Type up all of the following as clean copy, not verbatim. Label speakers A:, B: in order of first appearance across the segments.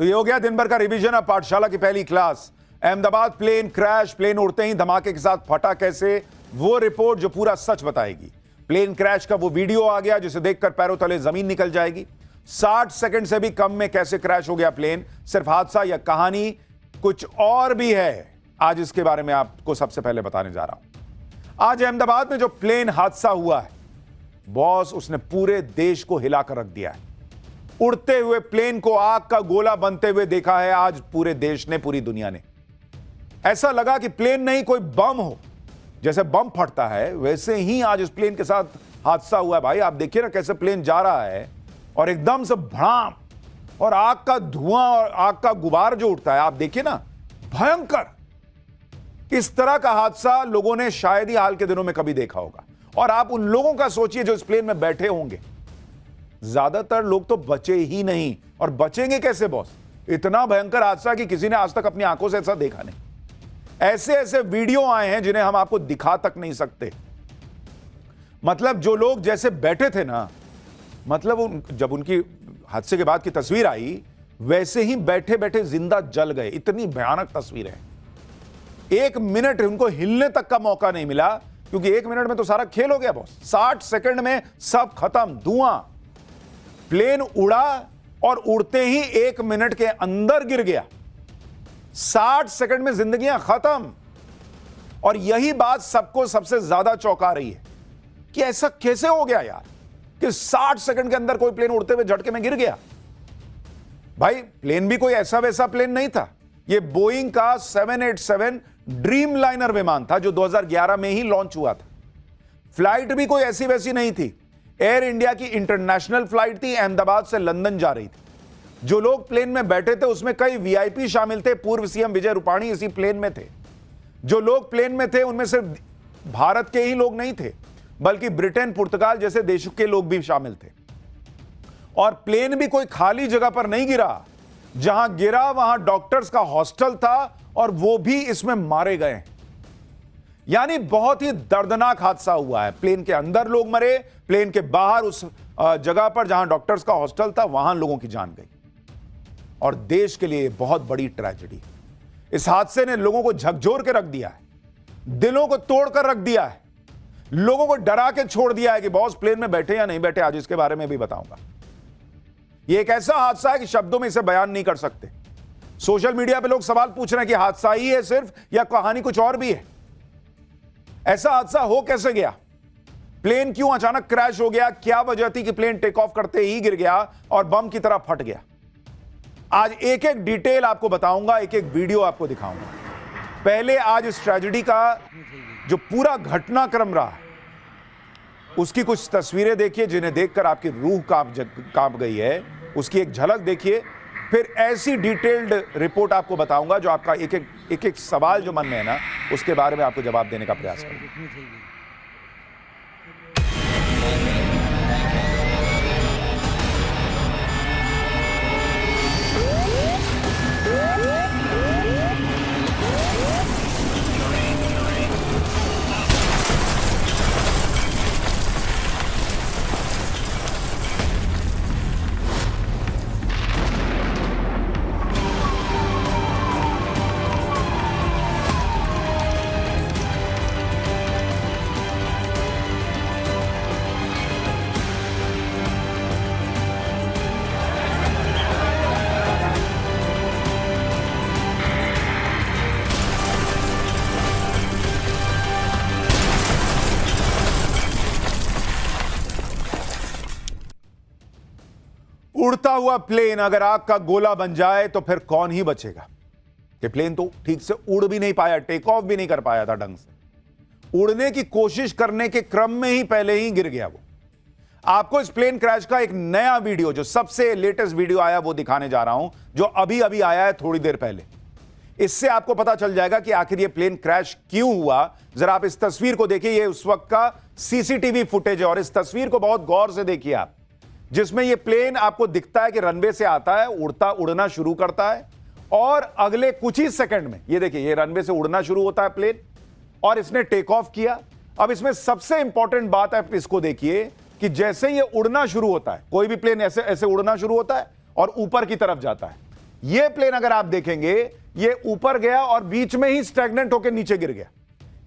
A: तो ये हो गया दिन भर का रिवीजन। अब पाठशाला की पहली class. Ahmedabad plane crash, plane उड़ते ही धमाके के साथ फटा कैसे, वो रिपोर्ट जो पूरा सच बताएगी। प्लेन क्रैश का वो वीडियो आ गया जिसे देखकर पैरों तले जमीन निकल जाएगी। 60 सेकंड से भी कम में कैसे क्रैश हो गया प्लेन, सिर्फ हादसा या कहानी कुछ और भी है, आज इसके बारे में आपको सबसे पहले बताने जा रहा हूं। आज अहमदाबाद में जो प्लेन हादसा हुआ है बॉस, उसने पूरे देश को हिलाकर रख दिया है। उड़ते हुए प्लेन को आग का गोला बनते हुए देखा है आज पूरे देश ने, पूरी दुनिया ने। ऐसा लगा कि प्लेन नहीं कोई बम हो, जैसे बम फटता है वैसे ही आज इस प्लेन के साथ हादसा हुआ है। भाई आप देखिए ना कैसे प्लेन जा रहा है और एकदम से भड़ाम, और आग का धुआं और आग का गुबार जो उठता है, आप देखिए ना, भयंकर। इस तरह का हादसा लोगों ने शायद ही हाल के दिनों में कभी देखा होगा। और आप उन लोगों का सोचिए जो इस प्लेन में बैठे होंगे, ज्यादातर लोग तो बचे ही नहीं। और बचेंगे कैसे बॉस? इतना भयंकर हादसा कि किसी ने आज तक अपनी आंखों से ऐसा देखा नहीं। ऐसे ऐसे वीडियो आए हैं जिन्हें हम आपको दिखा तक नहीं सकते। मतलब जो लोग जैसे बैठे थे ना, मतलब जब उनकी हादसे के बाद की तस्वीर आई वैसे ही बैठे बैठे जिंदा जल गए। इतनी भयानक तस्वीर है। 1 मिनट उनको हिलने तक का मौका नहीं मिला, क्योंकि 1 मिनट में तो सारा खेल हो गया बॉस। 60 सेकंड में सब खत्म, धुआं। प्लेन उड़ा और उड़ते ही 1 मिनट के अंदर गिर गया। 60 सेकंड में जिंदगियां खत्म। और यही बात सबको सबसे ज्यादा चौंका रही है कि ऐसा कैसे हो गया यार, कि 60 सेकंड के अंदर कोई प्लेन उड़ते हुए झटके में गिर गया। भाई प्लेन भी कोई ऐसा वैसा प्लेन नहीं था। यह बोइंग का 787 ड्रीम लाइनर विमान था जो 2011 में ही लॉन्च हुआ था। फ्लाइट भी कोई ऐसी वैसी नहीं थी। एयर इंडिया की इंटरनेशनल फ्लाइट थी, अहमदाबाद से लंदन जा रही थी। जो लोग प्लेन में बैठे थे उसमें कई वीआईपी शामिल थे। पूर्व सीएम विजय रूपाणी इसी प्लेन में थे। जो लोग प्लेन में थे उनमें सिर्फ भारत के ही लोग नहीं थे, बल्कि ब्रिटेन, पुर्तगाल जैसे देशों के लोग भी शामिल थे। और प्लेन भी कोई खाली जगह पर नहीं गिरा। जहां गिरा वहां डॉक्टर्स का हॉस्टल था और वो भी इसमें मारे गए। यानी बहुत ही दर्दनाक हादसा हुआ है। प्लेन के अंदर लोग मरे, प्लेन के बाहर उस जगह पर जहां डॉक्टर्स का हॉस्टल था वहां लोगों की जान गई। और देश के लिए बहुत बड़ी ट्रेजेडी। इस हादसे ने लोगों को झकझोर के रख दिया है, दिलों को तोड़कर रख दिया है, लोगों को डरा के छोड़ दिया है कि बॉस प्लेन में बैठे या नहीं बैठे। आज इसके बारे में भी बताऊंगा। यह एक ऐसा हादसा है कि शब्दों में इसे बयान नहीं कर सकते। सोशल मीडिया पे लोग सवाल पूछ रहे हैं कि हादसा ही है सिर्फ या कहानी कुछ और भी है। ऐसा हादसा हो कैसे गया? प्लेन क्यों अचानक क्रैश हो गया? क्या वजह थी कि प्लेन टेक ऑफ करते ही गिर गया और बम की तरह फट गया? आज एक एक डिटेल आपको बताऊंगा, एक एक वीडियो आपको दिखाऊंगा। पहले आज इस ट्रेजेडी का जो पूरा घटनाक्रम रहा है उसकी कुछ तस्वीरें देखिए जिन्हें देखकर आपकी रूह कांप गई है। उसकी एक झलक देखिए, फिर ऐसी डिटेल्ड रिपोर्ट आपको बताऊंगा जो आपका एक एक सवाल जो मन में है ना, उसके बारे में आपको जवाब देने का प्रयास करूंगा। उड़ता हुआ प्लेन अगर आग का गोला बन जाए तो फिर कौन ही बचेगा? कि प्लेन तो ठीक से उड़ भी नहीं पाया, टेक ऑफ भी नहीं कर पाया था ढंग से। उड़ने की कोशिश करने के क्रम में ही पहले ही गिर गया वो। आपको इस प्लेन क्रैश का एक नया वीडियो, जो सबसे लेटेस्ट वीडियो आया वो दिखाने जा रहा हूं, जो अभी अभी आया है थोड़ी देर पहले। इससे आपको पता चल जाएगा कि आखिर ये प्लेन क्रैश क्यों हुआ। जरा आप इस तस्वीर को देखिए। ये उस वक्त का सीसीटीवी फुटेज है और इस तस्वीर को बहुत गौर से देखिए आप, जिसमें ये प्लेन आपको दिखता है कि रनवे से आता है, उड़ना शुरू करता है और अगले कुछ ही सेकंड में ये देखिए, ये रनवे से उड़ना शुरू होता है प्लेन और इसने टेक ऑफ किया। अब इसमें सबसे इंपॉर्टेंट बात है, इसको देखिए कि जैसे ये उड़ना शुरू होता है, कोई भी प्लेन ऐसे ऐसे उड़ना शुरू होता है और ऊपर की तरफ जाता है। ये प्लेन अगर आप देखेंगे, ये ऊपर गया और बीच में ही स्टैग्नेंट होकर नीचे गिर गया।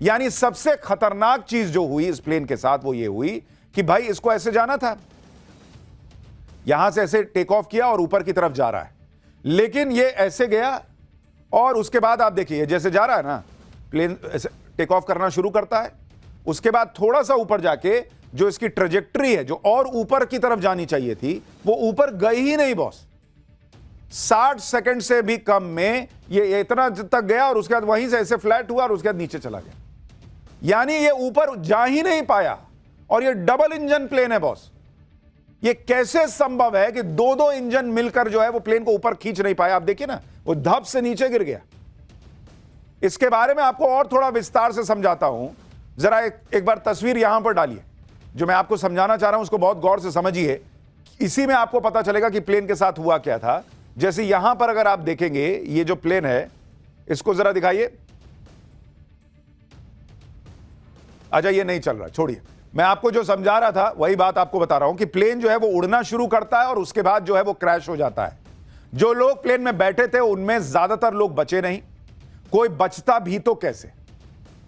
A: यानी सबसे खतरनाक चीज जो हुई इस प्लेन के साथ वो ये हुई कि भाई इसको ऐसे जाना था, यहां से ऐसे टेक ऑफ किया और ऊपर की तरफ जा रहा है, लेकिन ये ऐसे गया और उसके बाद आप देखिए जैसे जा रहा है ना, प्लेन ऐसे टेक ऑफ करना शुरू करता है, उसके बाद थोड़ा सा ऊपर जाके जो इसकी ट्रेजेक्टरी है जो और ऊपर की तरफ जानी चाहिए थी वो ऊपर गई ही नहीं बॉस। 60 सेकंड से भी कम में ये इतना तक गया और उसके बाद वहीं से ऐसे फ्लैट हुआ और उसके बाद नीचे चला गया। यानी ये ऊपर जा ही नहीं पाया और ये डबल इंजन प्लेन है बॉस। ये कैसे संभव है कि दो दो इंजन मिलकर जो है वो प्लेन को ऊपर खींच नहीं पाया? आप देखिए ना, वो धप से नीचे गिर गया। इसके बारे में आपको और थोड़ा विस्तार से समझाता हूं। जरा एक बार तस्वीर यहां पर डालिए। जो मैं आपको समझाना चाह रहा हूं उसको बहुत गौर से समझिए। इसी में आपको पता चलेगा कि प्लेन के साथ हुआ क्या था। जैसे यहां पर अगर आप देखेंगे, ये जो प्लेन है इसको जरा दिखाइए। अच्छा, ये नहीं चल रहा, छोड़िए। मैं आपको जो समझा रहा था वही बात आपको बता रहा हूं कि प्लेन जो है वो उड़ना शुरू करता है और उसके बाद जो है वो क्रैश हो जाता है। जो लोग प्लेन में बैठे थे उनमें ज्यादातर लोग बचे नहीं। कोई बचता भी तो कैसे?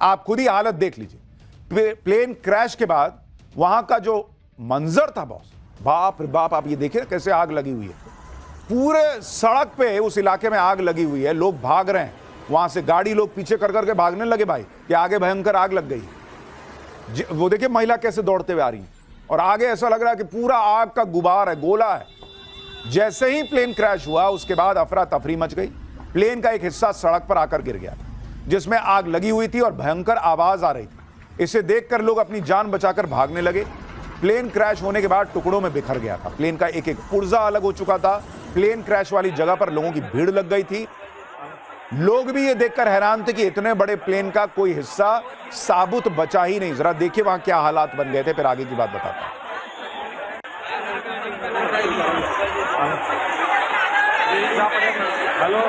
A: आप खुद ही हालत देख लीजिए। प्लेन क्रैश के बाद वहां का जो मंजर था बॉस, बाप रे बाप। आप ये देखिए कैसे आग लगी हुई है, पूरे सड़क पे उस इलाके में आग लगी हुई है। लोग भाग रहे हैं वहां से, गाड़ी लोग पीछे कर करके भागने लगे भाई कि आगे भयंकर आग लग गई। वो देखिए महिला कैसे दौड़ते हुए आ रही है और आगे ऐसा लग रहा है कि पूरा आग का गुबार है, गोला है। जैसे ही प्लेन क्रैश हुआ उसके बाद अफरा तफरी मच गई। प्लेन का एक हिस्सा सड़क पर आकर गिर गया जिसमें आग लगी हुई थी और भयंकर आवाज आ रही थी। इसे देखकर लोग अपनी जान बचाकर भागने लगे। प्लेन क्रैश होने के बाद टुकड़ों में बिखर गया था। प्लेन का एक एक पुर्जा अलग हो चुका था। प्लेन क्रैश वाली जगह पर लोगों की भीड़ लग गई थी। लोग भी ये देखकर हैरान थे कि इतने बड़े प्लेन का कोई हिस्सा साबुत बचा ही नहीं। जरा देखिए वहां क्या हालात बन गए थे, फिर आगे की बात बताता हूं। हेलो,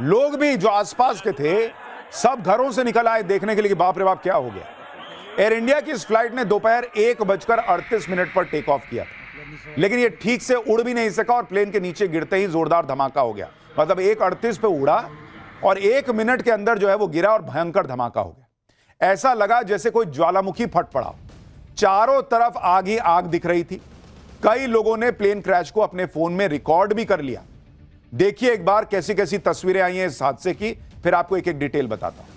A: लोग भी जो आसपास के थे सब घरों से निकल आए देखने के लिए कि बाप रे बाप क्या हो गया। एयर इंडिया की इस फ्लाइट ने दोपहर 1:38 पर टेक ऑफ किया था, लेकिन ये ठीक से उड़ भी नहीं सका और प्लेन के नीचे गिरते ही जोरदार धमाका हो गया। मतलब 1:38 पे उड़ा और 1 मिनट के अंदर जो है वो गिरा और भयंकर धमाका हो गया। ऐसा लगा जैसे कोई ज्वालामुखी फट पड़ा। चारों तरफ आग ही आग दिख रही थी। कई लोगों ने प्लेन क्रैश को अपने फोन में रिकॉर्ड भी कर लिया। देखिए एक बार कैसी कैसी तस्वीरें आई हैं इस हादसे की, फिर आपको एक एक डिटेल बताता हूं।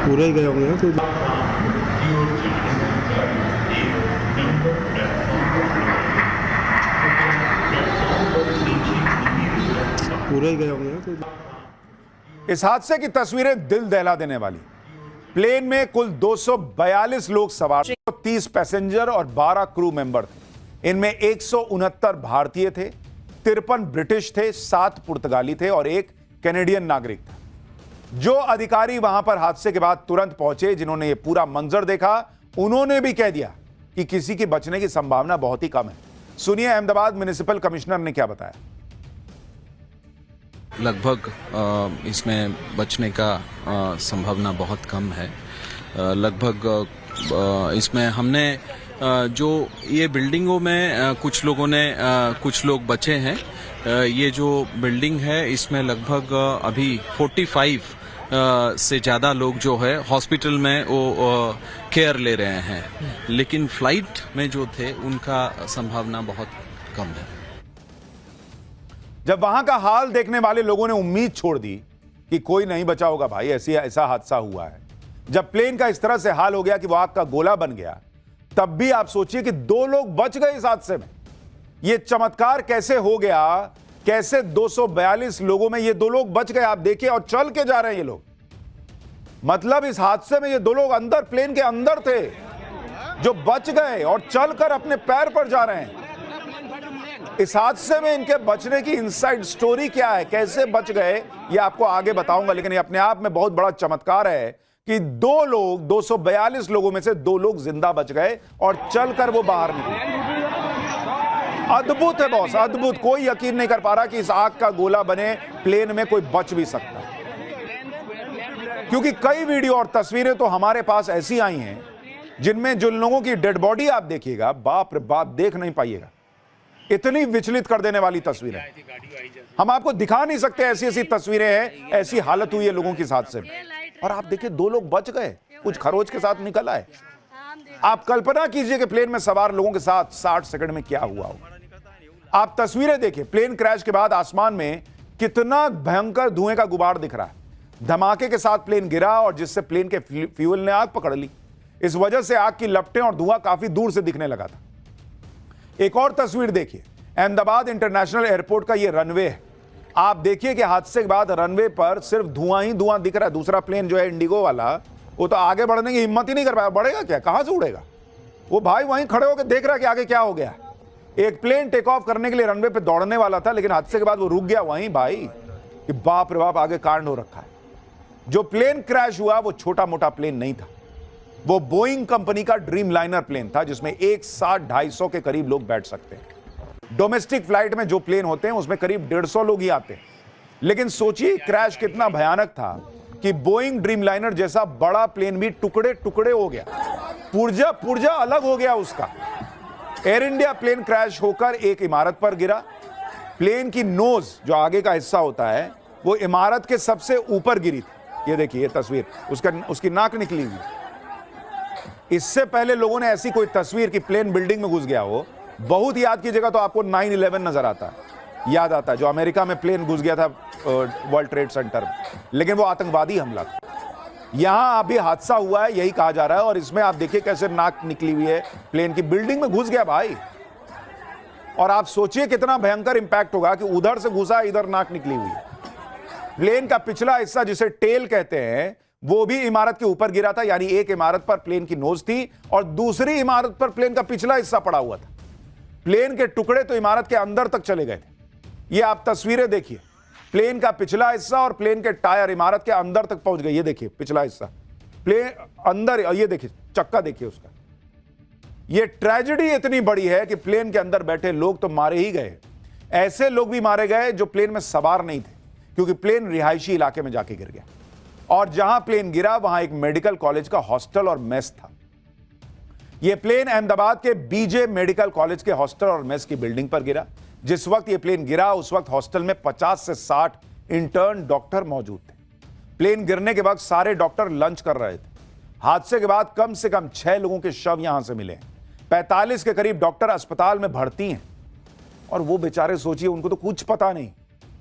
B: पूरा ही गया होंगे तो पूरा ही गया होंगे तो।
A: इस हादसे की तस्वीरें दिल दहला देने वाली। प्लेन में कुल 242 लोग सवार, 30 पैसेंजर और 12 क्रू मेंबर थे। इनमें 169 भारतीय थे, 53 ब्रिटिश थे, 7 पुर्तगाली थे और 1 कैनेडियन नागरिक था। जो अधिकारी वहां पर हादसे के बाद तुरंत पहुंचे, जिन्होंने ये पूरा मंजर देखा, उन्होंने भी कह दिया कि किसी की बचने की संभावना बहुत ही कम है। सुनिए अहमदाबाद म्युनिसिपल कमिश्नर ने क्या बताया।
C: लगभग इसमें बचने का संभावना बहुत कम है। लगभग इसमें हमने जो ये बिल्डिंगों में कुछ लोग बचे हैं। ये जो बिल्डिंग है इसमें लगभग अभी 45 से ज़्यादा लोग जो है हॉस्पिटल में वो केयर ले रहे हैं, लेकिन फ्लाइट में जो थे उनका संभावना बहुत कम है।
A: जब वहां का हाल देखने वाले लोगों ने उम्मीद छोड़ दी कि कोई नहीं बचा होगा भाई, ऐसा हादसा हुआ है, जब प्लेन का इस तरह से हाल हो गया कि वो आग का गोला बन गया, तब भी आप सोचिए कि 2 लोग बच गए इस हादसे में। ये चमत्कार कैसे हो गया? कैसे 242 लोगों में ये 2 लोग बच गए? आप देखिए, और चल के जा रहे हैं ये लोग। मतलब इस हादसे में ये 2 लोग अंदर, प्लेन के अंदर थे, जो बच गए और चलकर अपने पैर पर जा रहे हैं। इस हादसे में इनके बचने की इनसाइड स्टोरी क्या है, कैसे बच गए, ये आपको आगे बताऊंगा। लेकिन ये अपने आप में बहुत बड़ा चमत्कार है कि 242 लोगों में से 2 लोग जिंदा बच गए और चलकर वो बाहर निकले। अद्भुत है बॉस, अद्भुत। कोई यकीन नहीं कर पा रहा कि इस आग का गोला बने प्लेन में कोई बच भी सकता है, क्योंकि कई वीडियो और तस्वीरें तो हमारे पास ऐसी आई हैं जिनमें जिन लोगों की डेड बॉडी आप देखिएगा, बाप रे बाप, देख नहीं पाइएगा। इतनी विचलित कर देने वाली तस्वीरें हम आपको दिखा नहीं सकते। ऐसी ऐसी तस्वीरें हैं, ऐसी हालत हुई है लोगों की हादसे में। और आप देखिए 2 लोग बच गए, कुछ खरोच के साथ निकल आए। आप कल्पना कीजिए कि प्लेन में सवार लोगों के साथ 60 सेकंड में क्या हुआ होगा। आप तस्वीरें देखिए, प्लेन क्रैश के बाद आसमान में कितना भयंकर धुएं का गुबार दिख रहा है। धमाके के साथ प्लेन गिरा और जिससे प्लेन के फ्यूल ने आग पकड़ ली। इस वजह से आग की लपटें और धुआं काफी दूर से दिखने लगा था। एक और तस्वीर देखिए, अहमदाबाद इंटरनेशनल एयरपोर्ट का यह रनवे है। आप देखिए कि हादसे के बाद रनवे पर सिर्फ धुआं ही धुआं दिख रहा है। दूसरा प्लेन जो है इंडिगो वाला, वो तो आगे बढ़ने की हिम्मत ही नहीं कर पाया। बढ़ेगा क्या, कहां से उड़ेगा वो? भाई वहीं खड़े होकर देख रहा है कि आगे क्या हो गया। एक प्लेन टेक ऑफ करने के लिए रनवे पे दौड़ने वाला था, लेकिन हादसे के बाद वो रुक गया वहीं। भाई कि बाप रे बाप, आगे कांड हो रखा है। जो प्लेन क्रैश हुआ वो छोटा मोटा प्लेन नहीं था, वो बोइंग कंपनी का ड्रीम लाइनर प्लेन था, जिसमें एक साथ 250 के करीब लोग बैठ सकते हैं। डोमेस्टिक फ्लाइट में जो प्लेन होते हैं उसमें करीब 150 लोग ही आते हैं। लेकिन सोचिए क्रैश कितना भयानक था कि बोइंग ड्रीम लाइनर जैसा बड़ा प्लेन भी टुकड़े टुकड़े हो गया, पुर्जा अलग हो गया उसका। एयर इंडिया प्लेन क्रैश होकर एक इमारत पर गिरा। प्लेन की नोज, जो आगे का हिस्सा होता है, वो इमारत के सबसे ऊपर गिरी थी। ये देखिए, ये तस्वीर, उसकी नाक निकली हुई। इससे पहले लोगों ने ऐसी कोई तस्वीर कि प्लेन बिल्डिंग में घुस गया हो, बहुत याद कीजिएगा तो आपको 9/11 नजर आता है, याद आता है, जो अमेरिका में प्लेन घुस गया था वर्ल्ड ट्रेड सेंटर में, लेकिन वो आतंकवादी हमला था। यहां अभी हादसा हुआ है, यही कहा जा रहा है। और इसमें आप देखिए कैसे नाक निकली हुई है, प्लेन की बिल्डिंग में घुस गया भाई। और आप सोचिए कितना भयंकर इंपैक्ट होगा कि उधर से घुसा, इधर नाक निकली हुई है। प्लेन का पिछला हिस्सा, जिसे टेल कहते हैं, वो भी इमारत के ऊपर गिरा था। यानी एक इमारत पर प्लेन की नोज थी और दूसरी इमारत पर प्लेन का पिछला हिस्सा पड़ा हुआ था। प्लेन के टुकड़े तो इमारत के अंदर तक चले गए थे। ये आप तस्वीरें देखिए, प्लेन का पिछला हिस्सा और प्लेन के टायर इमारत के अंदर तक पहुंच गए। ये देखिए पिछला हिस्सा प्लेन अंदर, ये देखिए चक्का देखिए उसका। ये ट्रेजेडी इतनी बड़ी है कि प्लेन के अंदर बैठे लोग तो मारे ही गए। ऐसे लोग भी मारे गए जो प्लेन में सवार नहीं थे, क्योंकि प्लेन रिहायशी इलाके में जाके गिर गया। और जहां प्लेन गिरा वहां एक मेडिकल कॉलेज का हॉस्टल और मेस था। यह प्लेन अहमदाबाद के बीजे मेडिकल कॉलेज के हॉस्टल और मेस की बिल्डिंग पर गिरा। जिस वक्त यह प्लेन गिरा उस वक्त हॉस्टल में 50 से 60 इंटर्न डॉक्टर मौजूद थे। प्लेन गिरने के वक्त सारे डॉक्टर लंच कर रहे थे। हादसे के बाद कम से कम 6 लोगों के शव यहां से मिले। 45 के करीब डॉक्टर अस्पताल में भर्ती हैं। और वो बेचारे, सोचिए, उनको तो कुछ पता नहीं,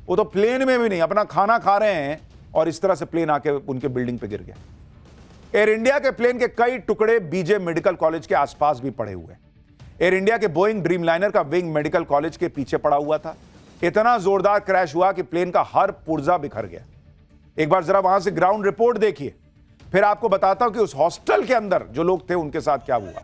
A: वो तो प्लेन में भी नहीं, अपना खाना खा रहे हैं और इस तरह से प्लेन आके उनके बिल्डिंग पे गिर गया। एयर इंडिया के प्लेन के कई टुकड़े बीजे मेडिकल कॉलेज के आसपास भी पड़े हुए। एयर इंडिया के बोइंग ड्रीम लाइनर का विंग मेडिकल कॉलेज के पीछे पड़ा हुआ था। इतना जोरदार क्रैश हुआ कि प्लेन का हर पुर्जा बिखर गया। एक बार जरा वहां से ग्राउंड रिपोर्ट देखिए, फिर आपको बताता हूं कि उस हॉस्टल के अंदर जो लोग थे उनके साथ क्या हुआ।